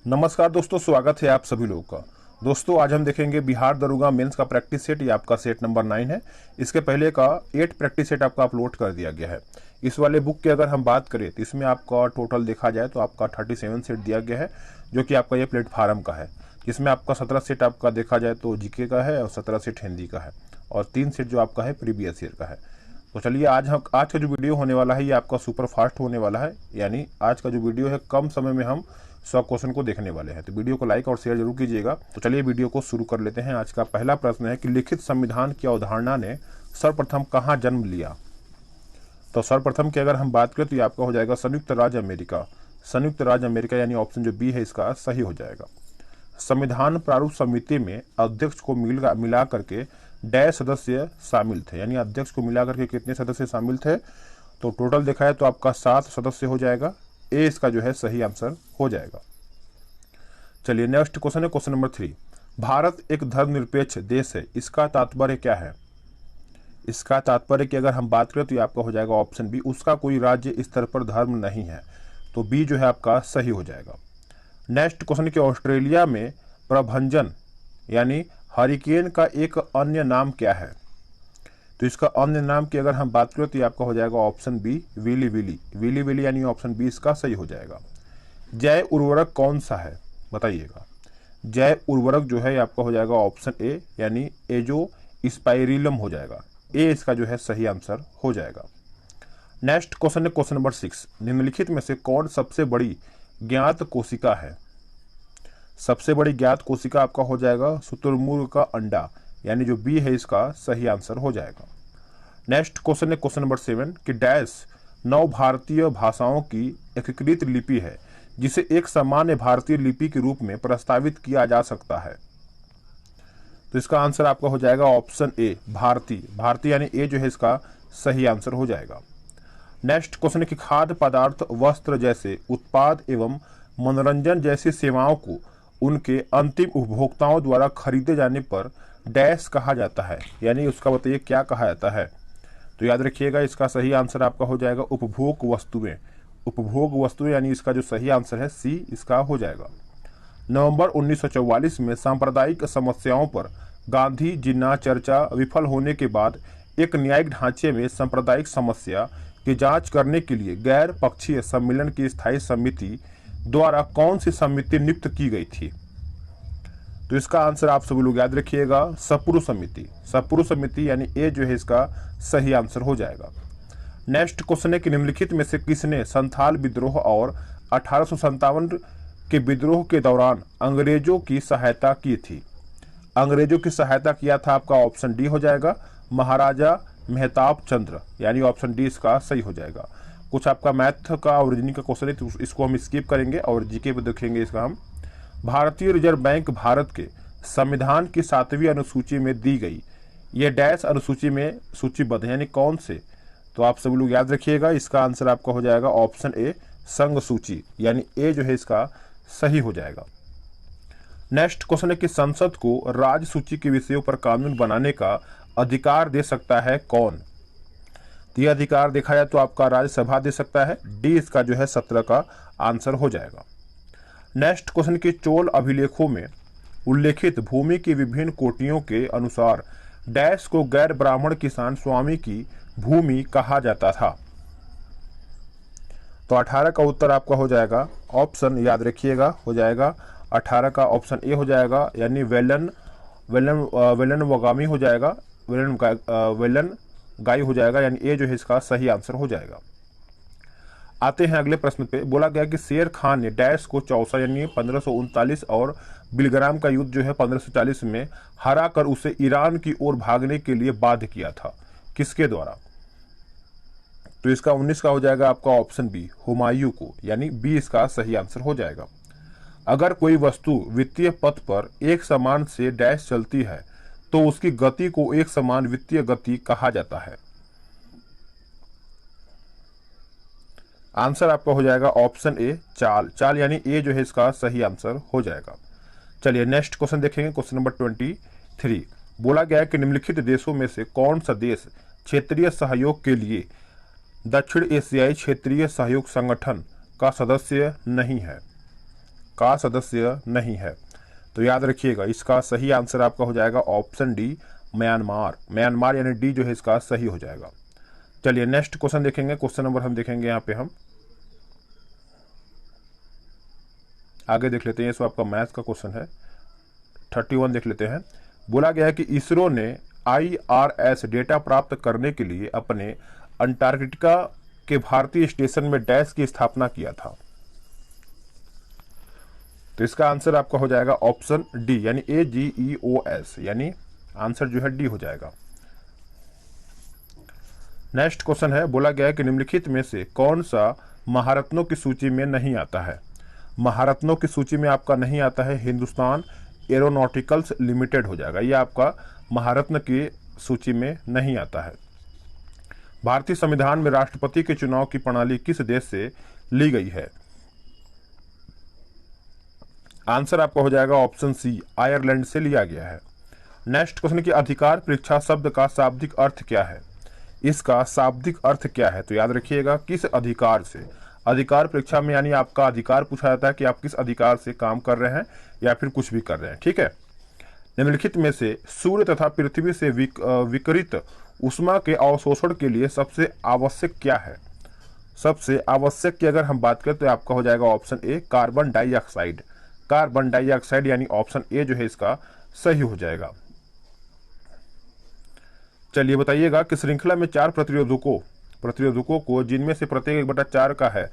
नमस्कार दोस्तों, स्वागत है आप सभी लोगों का। दोस्तों आज हम देखेंगे बिहार दरोगा मेंस का प्रैक्टिस सेट। ये आपका सेट नंबर 9 है। इसके पहले का 8 प्रैक्टिस सेट आपका अपलोड कर दिया गया है। इस वाले बुक की अगर हम बात करें तो इसमें आपका टोटल देखा जाए तो आपका 37 सेट दिया गया है, जो कि आपका ये प्लेटफार्म का है, जिसमें आपका 17 सेट आपका देखा जाए तो जीके का है और 17 सेट हिंदी का है और 3 सेट जो आपका है प्रीवियस ईयर का है। तो चलिए आज का जो वीडियो होने वाला है ये आपका सुपर फास्ट होने वाला है, यानी आज का जो वीडियो है कम समय में हम 100 क्वेश्चन को देखने वाले हैं। तो वीडियो को लाइक और शेयर जरूर कीजिएगा। तो चलिए वीडियो को शुरू कर लेते हैं। आज का पहला प्रश्न है कि लिखित संविधान की अवधारणा ने सर्वप्रथम कहाँ जन्म लिया। तो सर्वप्रथम की अगर हम बात करें तो ये आपका हो जाएगा संयुक्त राज्य अमेरिका। संयुक्त राज्य अमेरिका यानी ऑप्शन जो बी है इसका सही हो जाएगा। संविधान प्रारूप समिति में अध्यक्ष को मिला करके डैश सदस्य शामिल थे, यानी अध्यक्ष को मिला करके कितने सदस्य शामिल थे। तो टोटल देखा है तो आपका 7 सदस्य हो जाएगा। ए इसका जो है सही आंसर हो जाएगा। चलिए नेक्स्ट क्वेश्चन है क्वेश्चन नंबर 3। भारत एक धर्मनिरपेक्ष देश है, इसका तात्पर्य क्या है। इसका तात्पर्य की अगर हम बात करें तो ये आपका हो जाएगा ऑप्शन बी, उसका कोई राज्य स्तर पर धर्म नहीं है। तो बी जो है आपका सही हो जाएगा। नेक्स्ट क्वेश्चन कि ऑस्ट्रेलिया में प्रभंजन यानी हरिकेन का एक अन्य नाम क्या है। तो इसका अन्य नाम की अगर हम बात करें तो ये आपका हो जाएगा ऑप्शन बी, विली विली। विली विली यानी ऑप्शन बी इसका सही हो जाएगा। जैव उर्वरक कौन सा है बताइएगा। जैव उर्वरक जो है आपका हो जाएगा ऑप्शन ए, यानी एजो स्पाइरिलम हो जाएगा। ए इसका जो है सही आंसर हो जाएगा। नेक्स्ट क्वेश्चन है क्वेश्चन नंबर 6। निम्नलिखित में से कौन सबसे बड़ी ज्ञात कोशिका है। सबसे बड़ी ज्ञात कोशिका आपका हो जाएगा शुतुरमुर्ग का अंडा, यानी जो बी है इसका सही आंसर हो जाएगा। नेक्स्ट क्वेश्चन है क्वेश्चन नंबर 7 कि डैश 9 भारतीय भाषाओं की एकीकृत लिपि है जिसे एक सामान्य भारतीय लिपि के रूप में प्रस्तावित किया जा सकता है। तो इसका आंसर आपका हो जाएगा ऑप्शन ए, भारतीय। भारतीय यानी ए जो है इसका सही आंसर हो जाएगा। नेक्स्ट क्वेश्चन है कि खाद्य पदार्थ, वस्त्र जैसे उत्पाद एवं मनोरंजन जैसी सेवाओं को उनके अंतिम उपभोक्ताओं द्वारा खरीदे जाने पर डैश कहा जाता है, यानी उसका बताइए क्या कहा जाता है। तो याद रखिएगा इसका सही आंसर आपका हो जाएगा उपभोग वस्तुएं। उपभोग वस्तुएं यानी इसका जो सही आंसर है सी इसका हो जाएगा। नवंबर 1944 में सांप्रदायिक समस्याओं पर गांधी जिन्ना चर्चा विफल होने के बाद एक न्यायिक ढांचे में सांप्रदायिक समस्या की जांच करने के लिए गैर पक्षीय सम्मेलन की स्थायी समिति द्वारा कौन सी समिति नियुक्त की गई थी। तो इसका आंसर आप सभी लोग याद रखिएगा सपुरु समिति। सपुरु समिति यानी ए जो है इसका सही आंसर हो जाएगा। नेक्स्ट क्वेश्चन है कि निम्नलिखित में से किसने संथाल विद्रोह और 1857 के विद्रोह के दौरान अंग्रेजों की सहायता की थी। अंग्रेजों की सहायता किया था आपका ऑप्शन डी हो जाएगा महाराजा मेहताब चंद्र, यानी ऑप्शन डी इसका सही हो जाएगा। कुछ आपका मैथ का और रीजनिंग का क्वेश्चन है तो इसको हम स्किप करेंगे और जीके पे देखेंगे इसका हम। भारतीय रिजर्व बैंक भारत के संविधान की 7वीं अनुसूची में दी गई ये डैश अनुसूची में सूचीबद्ध यानी कौन से। तो आप सभी लोग याद रखिएगा इसका आंसर आपका हो जाएगा ऑप्शन ए, संघ सूची, यानी ए जो है इसका सही हो जाएगा। नेक्स्ट क्वेश्चन है कि संसद को राज्य सूची के विषयों पर कानून बनाने का अधिकार दे सकता है कौन। तो यह अधिकार देखा जाए तो आपका राज्यसभा दे सकता है। डी इसका जो है 17 का आंसर हो जाएगा। नेक्स्ट क्वेश्चन के चोल अभिलेखों में उल्लेखित भूमि की विभिन्न कोटियों के अनुसार डैश को गैर ब्राह्मण किसान स्वामी की भूमि कहा जाता था। तो 18 का उत्तर आपका हो जाएगा ऑप्शन, याद रखिएगा हो जाएगा 18 का ऑप्शन ए हो जाएगा, यानी वेलन वगामी हो जाएगा, वेलन गाई हो जाएगा, यानी ए जो है इसका सही आंसर हो जाएगा। आते हैं अगले प्रश्न पे। बोला गया कि शेर खान ने डैश को चौसा यानी 1539 और बिलग्राम का युद्ध जो है 1540 में हरा कर उसे ईरान की ओर भागने के लिए बाध्य किया था, किसके द्वारा। तो इसका 19 का हो जाएगा आपका ऑप्शन बी, हुमायूं को, यानी बी इसका सही आंसर हो जाएगा। अगर कोई वस्तु वित्तीय पथ पर एक समान से डैश चलती है तो उसकी गति को एक समान वित्तीय गति कहा जाता है। आंसर आपका हो जाएगा ऑप्शन ए, चाल। चाल यानी ए जो है इसका सही आंसर हो जाएगा। चलिए नेक्स्ट क्वेश्चन देखेंगे क्वेश्चन नंबर 23। बोला गया है कि निम्नलिखित देशों में से कौन सा देश क्षेत्रीय सहयोग के लिए दक्षिण एशियाई क्षेत्रीय सहयोग संगठन का सदस्य नहीं है। का सदस्य नहीं है। तो याद रखिएगा इसका सही आंसर आपका हो जाएगा ऑप्शन डी, म्यांमार। म्यांमार यानी डी जो है इसका सही हो जाएगा। चलिए नेक्स्ट क्वेश्चन देखेंगे। क्वेश्चन नंबर हम देखेंगे यहाँ पे हम आगे देख लेते हैं। इसको आपका मैथ्स का क्वेश्चन है, 31 देख लेते हैं। बोला गया है कि इसरो ने IRS डेटा प्राप्त करने के लिए अपने अंटार्कटिका के भारतीय स्टेशन में डैश की स्थापना किया था। तो इसका आंसर आपका हो जाएगा ऑप्शन डी यानी AGEOS, यानी आंसर जो है डी हो जाएगा। नेक्स्ट क्वेश्चन है, बोला गया है कि निम्नलिखित में से कौन सा महारत्नों की सूची में नहीं आता है। महारत्नों की सूची में आपका नहीं आता है हिंदुस्तान एरोनॉटिकल्स लिमिटेड हो जाएगा, यह आपका महारत्न की सूची में नहीं आता है। भारतीय संविधान में राष्ट्रपति के चुनाव की प्रणाली किस देश से ली गई है। आंसर आपका हो जाएगा ऑप्शन सी, आयरलैंड से लिया गया है। नेक्स्ट क्वेश्चन की अधिकार परीक्षा शब्द का शाब्दिक अर्थ क्या है। इसका शाब्दिक अर्थ क्या है, तो याद रखिएगा किस अधिकार से। अधिकार परीक्षा में यानी आपका अधिकार पूछा जाता है कि आप किस अधिकार से काम कर रहे हैं या फिर कुछ भी कर रहे हैं, ठीक है। निम्नलिखित में से सूर्य तथा पृथ्वी से विकिरित उष्मा के अवशोषण के लिए सबसे आवश्यक क्या है। सबसे आवश्यक की अगर हम बात करें तो आपका हो जाएगा option A, carbon dioxide. Carbon dioxide यानी ऑप्शन ए जो है इसका सही हो जाएगा। चलिए बताइएगा कि श्रृंखला में 4 प्रतिरोधकों को जिनमें से प्रत्येक 1/4 का है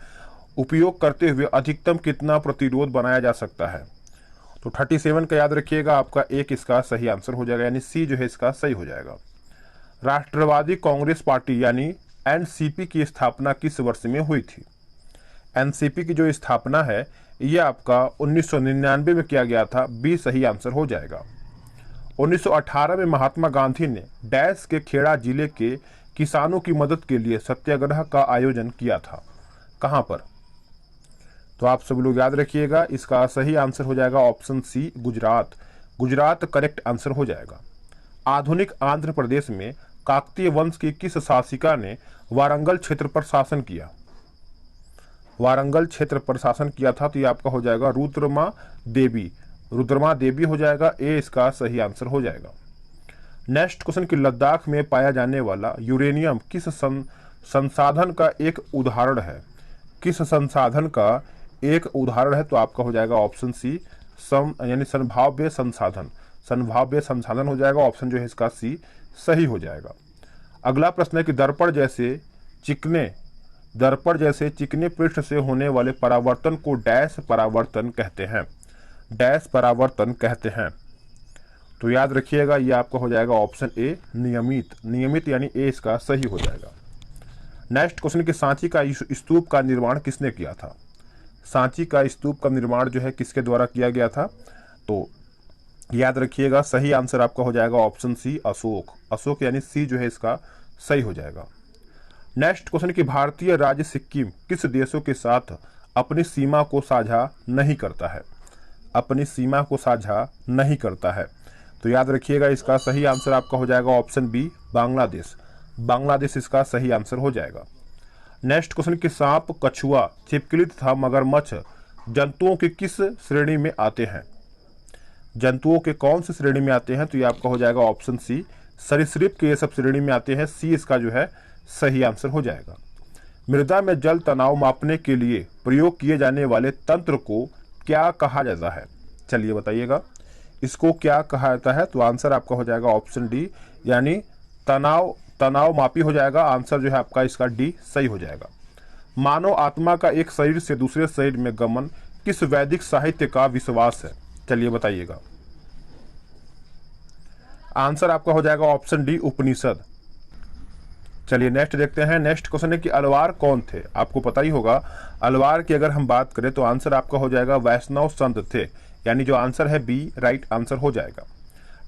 उपयोग करते हुए अधिकतम कितना प्रतिरोध बनाया जा सकता है। तो 37 का याद रखिएगा आपका एक इसका सही आंसर हो जाएगा, यानी सी जो है इसका सही हो जाएगा। राष्ट्रवादी कांग्रेस पार्टी यानी एनसीपी की स्थापना किस वर्ष में हुई थी। एनसीपी की जो स्थापना है यह आपका 1999 में किया गया था, बी सही आंसर हो जाएगा। 1918 में महात्मा गांधी ने डैश के खेड़ा जिले के किसानों की मदद के लिए सत्याग्रह का आयोजन किया था, कहां पर। तो आप सब लोग याद रखिएगा इसका सही आंसर हो जाएगा option C, Gujarat. Gujarat correct answer हो जाएगा। आधुनिक आंध्र प्रदेश में काकतीय वंश की किस शासिका ने वारंगल क्षेत्र पर शासन किया। वारंगल क्षेत्र पर शासन किया था, तो ये आपका हो जाएगा रुद्रमा देवी। रुद्रमा देवी हो जाएगा, ए इसका सही आंसर हो जाएगा। नेक्स्ट क्वेश्चन की लद्दाख में पाया जाने वाला यूरेनियम किस संसाधन का एक उदाहरण है। किस संसाधन का एक उदाहरण है, तो आपका हो जाएगा ऑप्शन सी, यानी संभाव्य संसाधन। संभाव्य संसाधन हो जाएगा, ऑप्शन जो है इसका सी सही हो जाएगा। अगला प्रश्न है कि दर्पण जैसे चिकने पृष्ठ से होने वाले परावर्तन को डैश परावर्तन कहते हैं। डैश परावर्तन कहते हैं, तो याद रखिएगा ये आपका हो जाएगा ऑप्शन ए, नियमित। नियमित यानी ए इसका सही हो जाएगा। नेक्स्ट क्वेश्चन कि सांची का स्तूप का निर्माण किसने किया था। सांची का स्तूप का निर्माण जो है किसके द्वारा किया गया था, तो याद रखिएगा सही आंसर आपका हो जाएगा ऑप्शन सी, अशोक। अशोक यानी सी जो है इसका सही हो जाएगा। नेक्स्ट क्वेश्चन कि भारतीय राज्य सिक्किम किस देशों के साथ अपनी सीमा को साझा नहीं करता है। अपनी सीमा को साझा नहीं करता है, तो याद रखिएगा इसका सही आंसर आपका हो जाएगा ऑप्शन बी, बांग्लादेश। बांग्लादेश इसका सही आंसर हो जाएगा। नेक्स्ट क्वेश्चन कि सांप, कछुआ, छिपकली तथा मगरमच्छ जंतुओं की किस श्रेणी में आते हैं। जंतुओं के कौन सी श्रेणी में आते हैं, तो ये आपका हो जाएगा ऑप्शन सी, सरीसृप के ये सब श्रेणी में आते हैं, सी इसका जो है सही आंसर हो जाएगा। मृदा में जल तनाव मापने के लिए प्रयोग किए जाने वाले तंत्र को क्या कहा जाता है। चलिए बताइएगा इसको क्या कहा जाता है, तो आंसर आपका हो जाएगा ऑप्शन डी, यानी तनाव मापी हो जाएगा। आंसर जो है आपका इसका डी सही हो जाएगा। मानव आत्मा का एक शरीर से दूसरे शरीर में गमन किस वैदिक साहित्य का विश्वास है। चलिए बताइएगा, आंसर आपका हो जाएगा ऑप्शन डी, उपनिषद। चलिए नेक्स्ट देखते हैं। नेक्स्ट क्वेश्चन है कि अलवार कौन थे। आपको पता ही होगा अलवार की अगर हम बात करें तो आंसर आपका हो जाएगा वैष्णव संत थे, यानी जो आंसर है बी राइट आंसर हो जाएगा।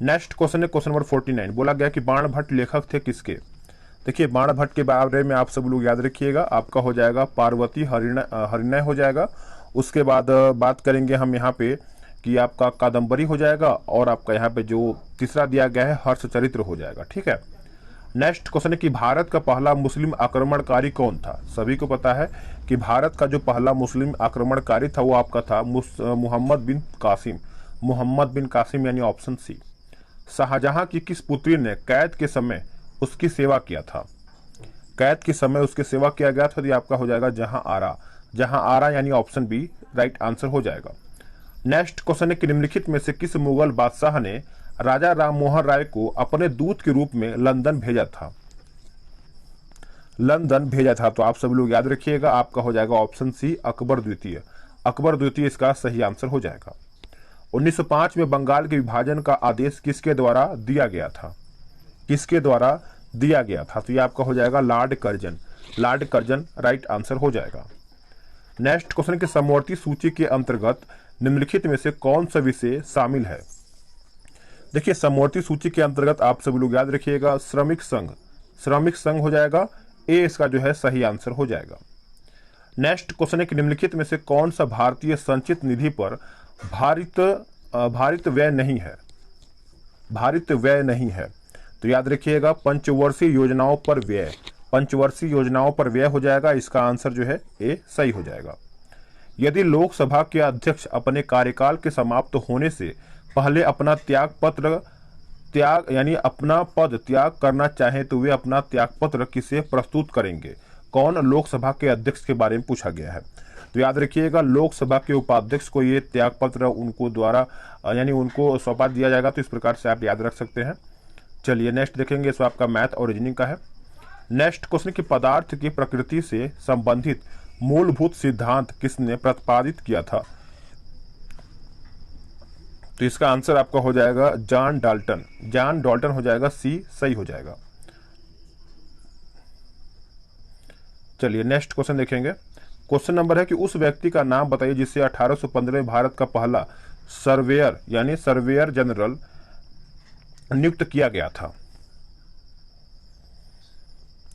नेक्स्ट क्वेश्चन है क्वेश्चन नंबर 49। बोला गया कि बाणभट्ट लेखक थे किसके। देखिए बाणभट्ट के बारे में आप सब लोग याद रखिएगा, आपका हो जाएगा पार्वती हरिणय हो जाएगा। उसके बाद बात करेंगे हम यहाँ पे कि आपका कादम्बरी हो जाएगा, और आपका यहाँ पे जो तीसरा दिया गया है हर्षचरित्र हो जाएगा, ठीक है। नेक्स्ट क्वेश्चन है कि भारत का पहला मुस्लिम आक्रमणकारी कौन था। सभी को पता है कि भारत का जो पहला मुस्लिम आक्रमणकारी था वो आपका था मोहम्मद बिन कासिम। मोहम्मद बिन कासिम यानी ऑप्शन सी। शाहजहां की किस पुत्री ने कैद के समय उसकी सेवा किया था। कैद के समय उसकी सेवा किया गया था, तो ये आपका हो जाएगा जहां आरा। जहां आरा यानी ऑप्शन बी राइट आंसर हो जाएगा। नेक्स्ट क्वेश्चन है कि निम्नलिखित में से किस मुगल बादशाह ने राजा राम मोहन राय को अपने दूत के रूप में लंदन भेजा था। लंदन भेजा था, तो आप सभी लोग याद रखिएगा, आपका हो जाएगा ऑप्शन सी अकबर द्वितीय। अकबर द्वितीय इसका सही आंसर हो जाएगा। 1905 में बंगाल के विभाजन का आदेश किसके द्वारा दिया गया था। किसके द्वारा दिया गया था, तो ये आपका हो जाएगा Lord Curzon. Lord Curzon right answer हो जाएगा। नेक्स्ट क्वेश्चन के समवर्ती सूची के अंतर्गत निम्नलिखित में से कौन सा विषय शामिल है। देखिए समवर्ती सूची के अंतर्गत आप सभी लोग याद रखिएगा श्रमिक संघ। श्रमिक संघ हो जाएगा ए, इसका जो है सही आंसर हो जाएगा। नेक्स्ट क्वेश्चन है कि निम्नलिखित में से कौन सा भारतीय संचित निधि पर भारित व्यय नहीं है। भारित व्यय नहीं है, तो याद रखिएगा पंचवर्षीय योजनाओं पर व्यय। पंचवर्षीय योजनाओं पर व्यय हो जाएगा, इसका आंसर जो है ए सही हो जाएगा। यदि लोकसभा के अध्यक्ष अपने कार्यकाल के समाप्त होने से पहले अपना त्याग अपना पद त्याग करना चाहें तो वे अपना त्यागपत्र किसे प्रस्तुत करेंगे। कौन लोकसभा के अध्यक्ष के बारे में पूछा गया है, तो याद रखिएगा लोकसभा के उपाध्यक्ष को ये त्यागपत्र उनको द्वारा उनको सौंपा दिया जाएगा, तो इस प्रकार से आप याद रख सकते हैं। चलिए नेक्स्ट देखेंगे, इसमें आपका मैथ और रीजनिंग का है। नेक्स्ट क्वेश्चन की पदार्थ की प्रकृति से संबंधित मूलभूत सिद्धांत किसने प्रतिपादित किया था, तो इसका आंसर आपका हो जाएगा जॉन डाल्टन। जॉन डाल्टन हो जाएगा सी सही हो जाएगा। चलिए नेक्स्ट क्वेश्चन देखेंगे। क्वेश्चन नंबर है कि उस व्यक्ति का नाम बताइए जिसे 1815 में भारत का पहला सर्वेयर जनरल नियुक्त किया गया था,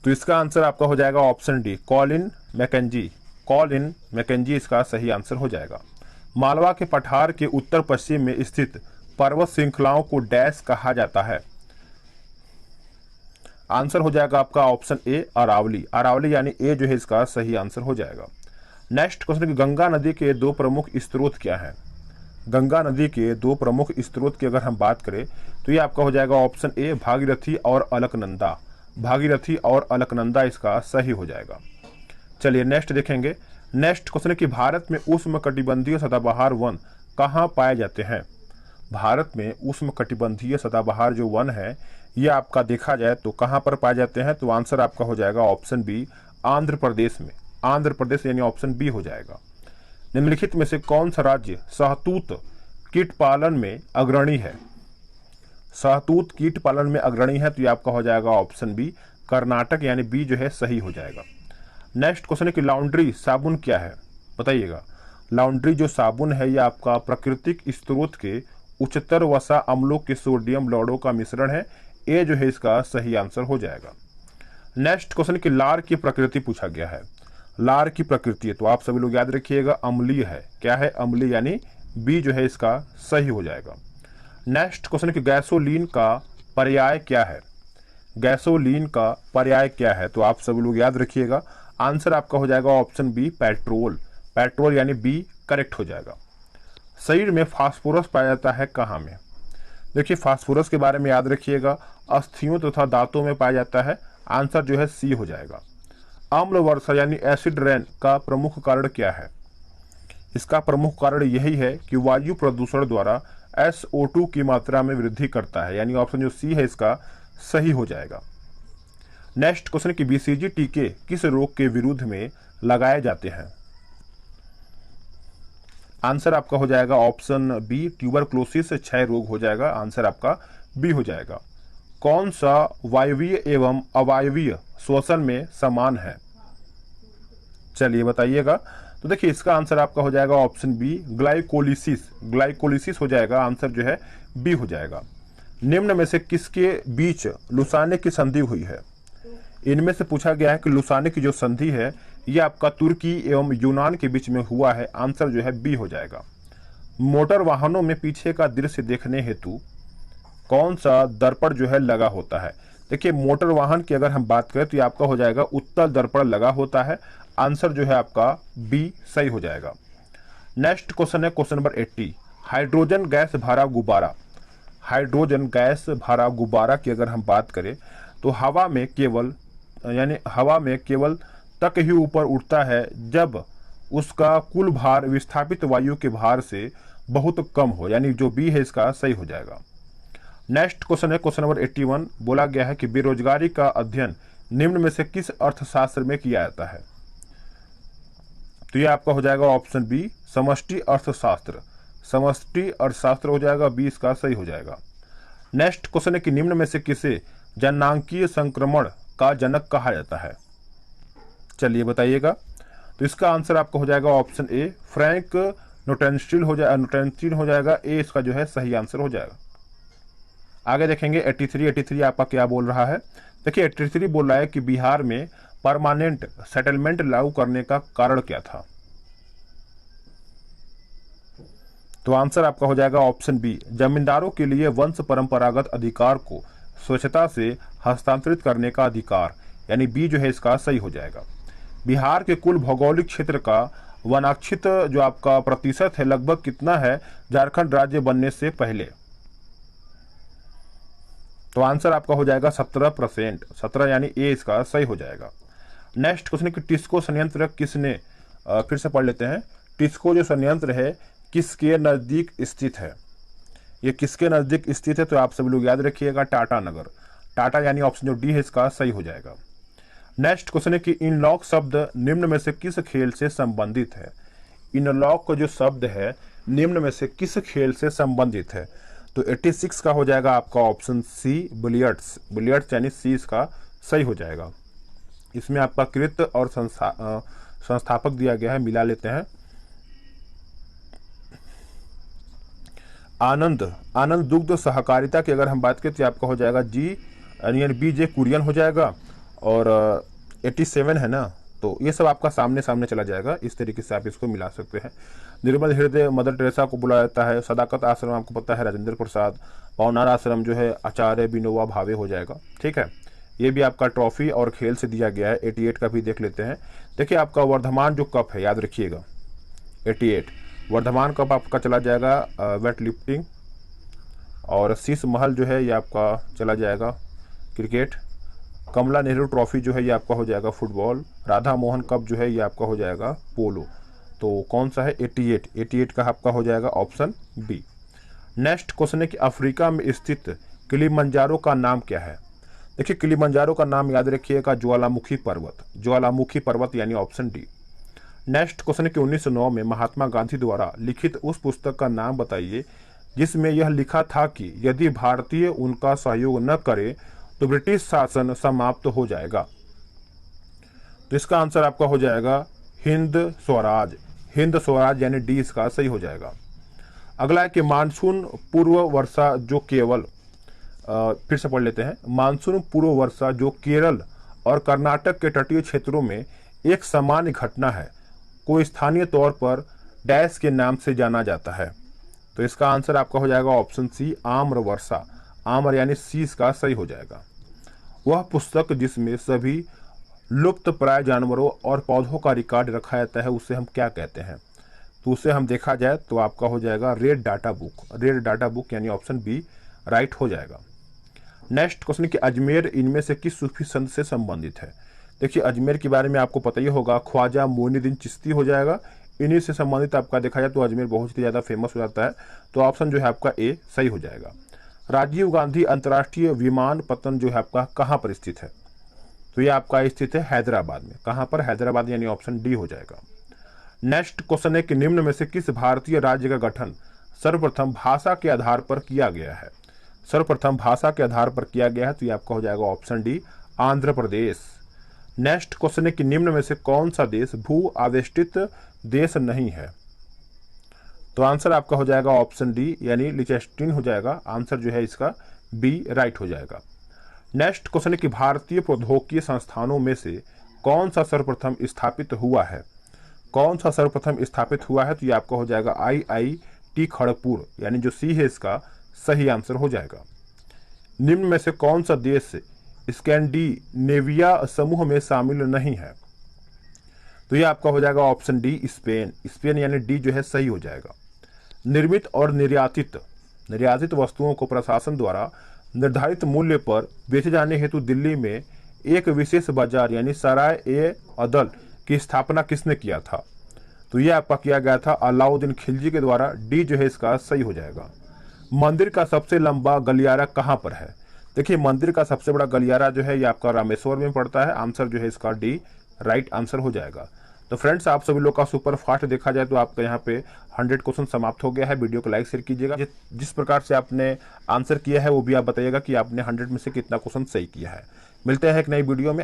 तो इसका आंसर आपका हो जाएगा option D Colin McKenzie. Colin McKenzie इसका सही आंसर हो जाएगा। मालवा के पठार के उत्तर पश्चिम में स्थित पर्वत श्रृंखलाओं को डैश कहा जाता है। आंसर हो जाएगा आपका ऑप्शन ए अरावली। अरावली यानी ए जो है इसका सही आंसर हो जाएगा। नेक्स्ट क्वेश्चन, गंगा नदी के दो प्रमुख स्रोत क्या हैं। गंगा नदी के दो प्रमुख स्रोत की अगर हम बात करें तो ये आपका हो जाएगा ऑप्शन ए भागीरथी और अलकनंदा। भागीरथी और अलकनंदा इसका सही हो जाएगा। चलिए नेक्स्ट देखेंगे। नेक्स्ट क्वेश्चन है कि भारत में उष्णकटिबंधीय सदाबहार वन कहाँ पाए जाते हैं। भारत में उष्णकटिबंधीय सदाबहार जो वन है ये आपका देखा जाए तो कहाँ पर पाए जाते हैं, तो आंसर आपका हो जाएगा ऑप्शन बी आंध्र प्रदेश में। आंध्र प्रदेश यानी ऑप्शन बी हो जाएगा। निम्नलिखित में से कौन सा राज्य शहतूत कीट पालन में अग्रणी है। शहतूत कीट पालन में अग्रणी है, तो ये आपका हो जाएगा ऑप्शन बी कर्नाटक यानी बी जो है सही हो जाएगा। नेक्स्ट क्वेश्चन है कि लॉन्ड्री साबुन क्या है, बताइएगा। लॉन्ड्री जो साबुन है ये आपका प्राकृतिक स्रोत के उच्चतर वसा अम्लों के सोडियम लौड़ों का मिश्रण है। ए जो है इसका सही आंसर हो जाएगा। नेक्स्ट क्वेश्चन कि लार की प्रकृति पूछा गया है। लार की प्रकृति, तो आप सभी लोग याद रखिएगा अम्लीय है। क्या है, अम्लीय यानी बी जो है इसका सही हो जाएगा। नेक्स्ट क्वेश्चन कि गैसोलीन का पर्याय क्या है। गैसोलीन का पर्याय क्या है, तो आप सभी लोग याद रखिएगा आंसर आपका हो जाएगा ऑप्शन बी पेट्रोल। पेट्रोल यानी बी करेक्ट हो जाएगा। शरीर में फास्फोरस पाया जाता है कहाँ में। देखिए फास्फोरस के बारे में याद रखिएगा अस्थियों तथा दांतों में पाया जाता है। आंसर जो है सी हो जाएगा। अम्ल वर्षा यानी एसिड रेन का प्रमुख कारण क्या है। इसका प्रमुख कारण यही है कि वायु प्रदूषण द्वारा SO2 की मात्रा में वृद्धि करता है, यानी ऑप्शन जो सी है इसका सही हो जाएगा। नेक्स्ट क्वेश्चन कि BCG टीके किस रोग के विरुद्ध में लगाए जाते हैं। आंसर आपका हो जाएगा ऑप्शन बी ट्यूबरक्लोसिस क्षय रोग हो जाएगा। आंसर आपका बी हो जाएगा। कौन सा वायवीय एवं अवायवीय श्वसन में समान है, चलिए बताइएगा। तो देखिए इसका आंसर आपका हो जाएगा ऑप्शन बी ग्लाइकोलिसिस। ग्लाइकोलिसिस हो जाएगा। आंसर जो है बी हो जाएगा। निम्न में से किसके बीच लुसाने की संधि हुई है। इनमें से पूछा गया है कि लुसाने की जो संधि है ये आपका तुर्की एवं यूनान के बीच में हुआ है। आंसर जो है बी हो जाएगा। मोटर वाहनों में पीछे का दृश्य देखने हेतु कौन सा दर्पण जो है लगा होता है। देखिए मोटर वाहन की अगर हम बात करें तो ये आपका हो जाएगा उत्तल दर्पण लगा होता है। आंसर जो है आपका बी सही हो जाएगा। नेक्स्ट क्वेश्चन है क्वेश्चन नंबर 80। हाइड्रोजन गैस भरा गुब्बारा। हाइड्रोजन गैस भरा गुब्बारा की अगर हम बात करें तो हवा में केवल तक ही ऊपर उठता है जब उसका कुल भार विस्थापित वायु के भार से बहुत कम हो, यानी जो बी है इसका सही हो जाएगा। नेक्स्ट क्वेश्चन है क्वेश्चन नंबर 81। बोला गया है कि बेरोजगारी का अध्ययन निम्न में से किस अर्थशास्त्र में किया जाता है। तो ये आपका हो जाएगा ऑप्शन बी समष्टि अर्थशास्त्र। समष्टि अर्थशास्त्र हो जाएगा, बी इसका सही हो जाएगा। नेक्स्ट क्वेश्चन है कि निम्न में से किसे जननांकीय संक्रमण का जनक कहा जाता है। चलिए बताइएगा। तो इसका आंसर आपका हो जाएगा ऑप्शन ए फ्रैंक नोटेंस्टिल हो जाएगा। ए इसका जो है सही आंसर हो जाएगा। आगे देखेंगे 83 आपका क्या बोल रहा है। देखिए 83 बोल रहा है कि बिहार में परमानेंट सेटलमेंट लागू करने का कारण क्या था। तो आंसर आपका हो जाएगा ऑप्शन बी जमींदारों के लिए वंश परंपरागत अधिकार को स्वच्छता से हस्तांतरित करने का अधिकार, यानी बी जो है इसका सही हो जाएगा। बिहार के कुल भौगोलिक क्षेत्र का वनाक्षित जो आपका प्रतिशत है लगभग कितना है झारखंड राज्य बनने से पहले। तो आंसर आपका हो जाएगा 17%। 17 यानी ए इसका सही हो जाएगा। नेक्स्ट क्वेश्चन कि टिस्को संयंत्र किसने, फिर से पढ़ लेते हैं। टिस्को जो संयंत्र है किसके नजदीक स्थित है। ये किसके नजदीक स्थित है तो आप सभी लोग याद रखिएगा टाटा नगर। टाटा यानी ऑप्शन जो डी है इसका सही हो जाएगा। नेक्स्ट क्वेश्चन है कि इनलॉक शब्द निम्न में से किस खेल से संबंधित है। इनलॉक का जो शब्द है निम्न में से किस खेल से संबंधित है। तो 86 का हो जाएगा आपका ऑप्शन सी बिलियर्ड्स। बिलियर्ड्स यानी सी इसका सही हो जाएगा। इसमें आपका कृत और संस्थापक दिया गया है, मिला लेते हैं। आनंद दुग्ध सहकारिता की अगर हम बात करें तो आपका हो जाएगा जी यानी बी जे कुरियन हो जाएगा। और 87 है ना, तो ये सब आपका सामने सामने चला जाएगा। इस तरीके से आप इसको मिला सकते हैं। निर्मल हृदय मदर टेरेसा को बुलाया जाता है। सदाकत आश्रम आपको पता है राजेंद्र प्रसाद। पवनार आश्रम जो है आचार्य विनोबा भावे हो जाएगा। ठीक है, ये भी आपका ट्रॉफी और खेल से दिया गया है। 88 का भी देख लेते हैं। देखिए आपका वर्धमान जो कप है याद रखिएगा 88 वर्धमान कप आपका चला जाएगा वेट लिफ्टिंग। और शीश महल जो है ये आपका चला जाएगा क्रिकेट। कमला नेहरू ट्रॉफी जो है ये आपका हो जाएगा फुटबॉल। राधा मोहन कप जो है ये आपका हो जाएगा पोलो। तो कौन सा है 88 का आपका हो जाएगा ऑप्शन बी। नेक्स्ट क्वेश्चन है कि अफ्रीका में स्थित किलिमंजारो का नाम क्या है। देखिए किलिमंजारो का नाम याद रखिएगा ज्वालामुखी पर्वत। ज्वालामुखी पर्वत यानी ऑप्शन डी। नेक्स्ट क्वेश्चन है कि 1909 में महात्मा गांधी द्वारा लिखित उस पुस्तक का नाम बताइए जिसमें यह लिखा था कि यदि भारतीय उनका सहयोग न करे तो ब्रिटिश शासन समाप्त हो जाएगा। तो इसका आंसर आपका हो जाएगा हिंद स्वराज। हिंद स्वराज यानी डी इसका सही हो जाएगा। अगला है कि मानसून पूर्व वर्षा जो केवल फिर से पढ़ लेते हैं। मानसून पूर्व वर्षा जो केरल और कर्नाटक के तटीय क्षेत्रों में एक सामान्य घटना है को स्थानीय तौर पर डैश के नाम से जाना जाता है। तो इसका आंसर आपका हो जाएगा ऑप्शन सी आम्र वर्षा। आम्र यानी सी इसका सही हो जाएगा। वह पुस्तक जिसमें सभी लुप्त प्राय जानवरों और पौधों का रिकॉर्ड रखा जाता है उसे हम क्या कहते हैं। तो उसे हम देखा जाए तो आपका हो जाएगा red data book. Red data book यानी ऑप्शन बी राइट हो जाएगा। नेक्स्ट क्वेश्चन कि अजमेर इनमें से किस सूफी संत से संबंधित है। देखिए अजमेर के बारे में आपको पता ही होगा ख्वाजा मोइनुद्दीन चिश्ती हो जाएगा। इन्हीं से संबंधित आपका देखा जाए तो अजमेर बहुत ही ज़्यादा फेमस हो जाता है। तो ऑप्शन जो है आपका ए सही हो जाएगा। राजीव गांधी अंतर्राष्ट्रीय विमानपत्तन जो है आपका कहाँ पर स्थित है। तो ये आपका स्थित है हैदराबाद में। कहाँ पर, हैदराबाद यानी ऑप्शन डी हो जाएगा। नेक्स्ट क्वेश्चन है कि निम्न में से किस भारतीय राज्य का गठन सर्वप्रथम भाषा के आधार पर किया गया है। सर्वप्रथम भाषा के आधार पर किया गया है तो ये आपका हो जाएगा option D Andhra Pradesh. Next question है कि निम्न में से कौन सा देश भू आवेष्टित देश नहीं है। तो आंसर आपका हो जाएगा ऑप्शन डी यानी लिechtenstein हो जाएगा। आंसर जो है इसका बी राइट हो जाएगा। नेक्स्ट क्वेश्चन है कि भारतीय प्रौद्योगिकी संस्थानों में से कौन सा सर्वप्रथम स्थापित हुआ है। कौन सा सर्वप्रथम स्थापित हुआ है तो ये आपका हो जाएगा IIT खड़गपुर यानी जो सी है इसका सही आंसर हो जाएगा। निम्न में से कौन सा देश स्कैन डी नेविया समूह में शामिल नहीं है। तो ये आपका हो जाएगा ऑप्शन डी स्पेन। स्पेन यानी डी जो है सही हो जाएगा। निर्मित और निर्यातित वस्तुओं को प्रशासन द्वारा निर्धारित मूल्य पर बेचे जाने हेतु दिल्ली में एक विशेष बाजार यानी सराय ए अदल की स्थापना किसने किया था? तो यह आपका किया गया था अलाउद्दीन खिलजी के द्वारा। डी जो है इसका सही हो जाएगा। मंदिर का सबसे लंबा गलियारा कहाँ पर है? देखिए मंदिर का सबसे बड़ा गलियारा जो है ये आपका रामेश्वर में पड़ता है। आंसर जो है इसका डी राइट आंसर हो जाएगा। तो फ्रेंड्स आप सभी लोग का सुपर फास्ट देखा जाए तो आपका यहाँ पे 100 क्वेश्चन समाप्त हो गया है। वीडियो को लाइक शेयर कीजिएगा। जिस प्रकार से आपने आंसर किया है वो भी आप बताइएगा कि आपने 100 में से कितना क्वेश्चन सही किया है। मिलते हैं एक नई वीडियो में।